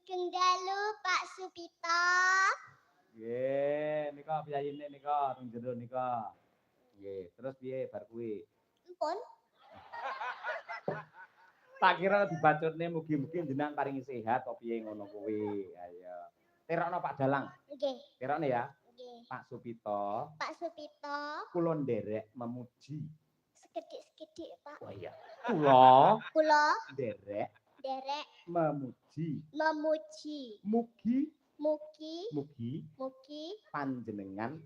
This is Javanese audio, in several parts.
Sugeng dalu Pak Supito. Nggih, nika piyayine nika teng jero nika. Nggih, terus piye bar kuwi? Empun. Tak kira dibacutne mugi-mugi jenengan paringi sehat apa piye ngono kuwi. Ayo. Terokno Pak Dalang. Nggih. Terokne ya. Nggih. Pak Supito. Pak Supito. Kula nderek memuji. Sekedhik-sekedhik, Pak. Oh iya. Kula nderek memuji. Mugi panjenengan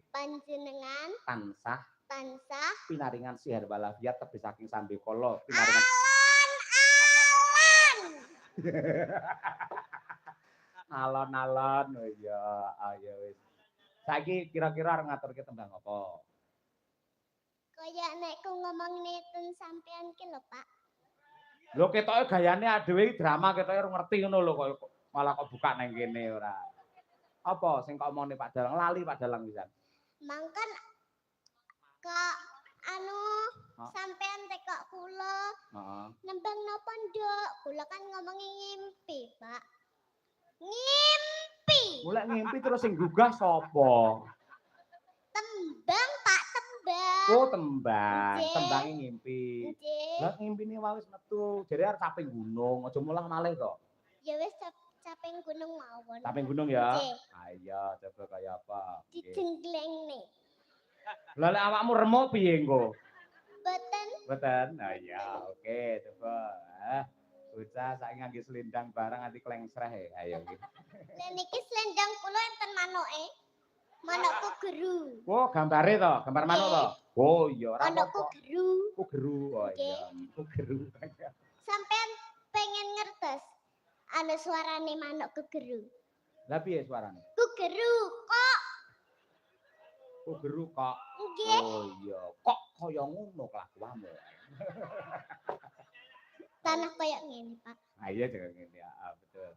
tansah pinaringan sihat walafiat tebih saking sambe kala pinaringan alon-alon. Oh iya, ayo wis. Saiki kira-kira arep ngaturke tembang apa? Kaya nek ku ngomongne ten sampean ki lho, Pak. Lho ketoke gayane dhewe iki drama ketoke ora ngerti ngono lho kok malah kok buka nang kene ora. Apa sing kok omongne Pak Dalang? Lali Pak Dalang pisan. Mangkan sampean tekok kula. Heeh. Nembang napa nduk? Kula kan ngomongi ngimpi, Pak. Ngimpi. Mulai ngimpi terus sing gugah sapa? Tembang, Pak, tembang. Oh, tembang. Nggih. Tembange ngimpi. Nggih. Lah ngimpine wae wis metu. Jare arep caping gunung, aja mulang malih to. Ya wis caping gunung mawon. Caping gunung ya? Nggih. Ayo coba kaya apa? Didengklengne. Lah lek awakmu remuk piye engko? Boten. Mboten. Nah iya, oke, coba. Bocah saiki ngangge selendang barang anti klengsreh. Ayo iki. Lah niki selendang kula enten manoke. Manukku geru. Oh, gambare to, gambar manuk to. Oh iya, ora Manukku apa-apa. geru. Ku geru. Oh iya, ku geru. Sampean pengen ngertos ana suarane manuk geru. Lah piye suarane? Geru kok. Ku geru kok. Nggih. Oh iya, kok kaya ngono kelakuanmu. Tanah kaya ngene, Pak. Ah iya jangan ngene ya, betul.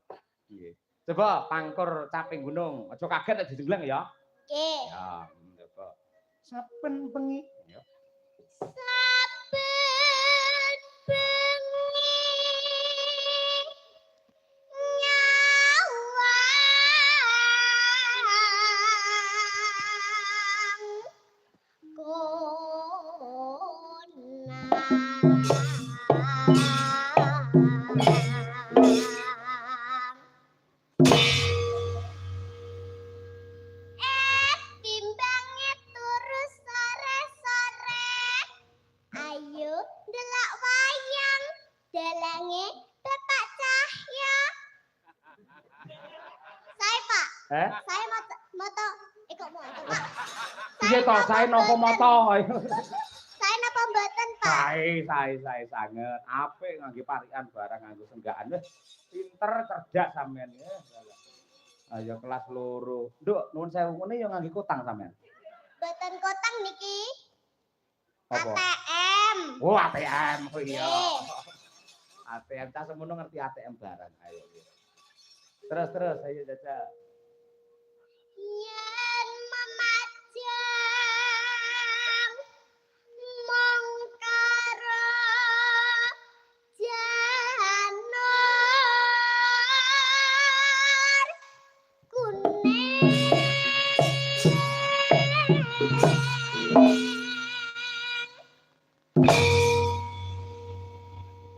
Iya. Coba pangkur caping gunung, aja kaget nek dijengleng ya. Nggih. Ya, coba. Saben bengi ya. Saben bengi timbange turu sore-sore. Ayo ndelok wayang dalange Bapak Cahya. Saya, Pak. Saya moto kok moto, Pak. Piye to, sae napa moto? Saya napa mboten, Pak? Sae sanget. Apik ngangge parikan barang nganggo senggakan. Wis pinter cerdas sampean ya. Ayo kelas loro. Nduk, nuwun sewu ngene ya ngangge kutang sampean. Mboten kotang niki. Apa? ATM. Oh, ATM. Oh iya. Nggih. ATM ta semono ngerti ATM barang. Ayo. Terus ayo jajal. Yen memajang mongkara janur kuning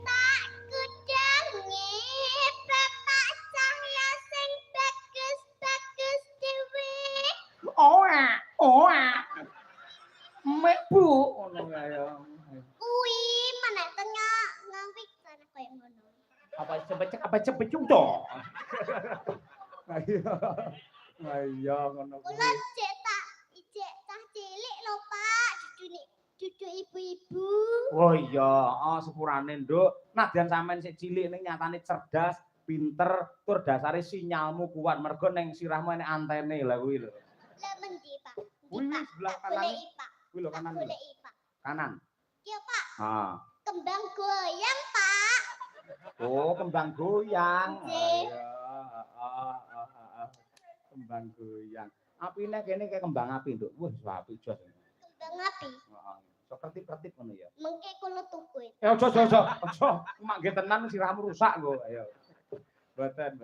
tak kudangi Bapak Cahya sing bagus-bagus dhewe. Ora. Mek Bu ngono ya. Kuwi menek tengah ngawik sana koyo ngono. Apa cepet to? Ayo ngono Kula kuwi. ijek cah cilik lho, Pak. Duduk ibu-ibu. Oh iya, sepurane Nduk. Nadyan sampean sik cilik ning nyatane cerdas, pinter, tur dasare sinyalmu kuat mergo ning sirahmu enek antene lha kuwi lho. Lah mendi, Pak? Kuwi sebelah kanan. Goleki, Pak. Kuwi lho kanan. Goleki, Pak. Kanan. Iya, Pak. Ha. Kembang goyang, Pak. Oh, kembang goyang. Nggih. Heeh. Kembang goyang. Apine kene kayak kembang api, Nduk. Wah, apik jos. Kembang api. Heeh. Sok kertip-kertip ngono ya. Mengke kula tuku. Aja. Mak nggih tenan sirahmu rusak nggo. Ayo. Mboten.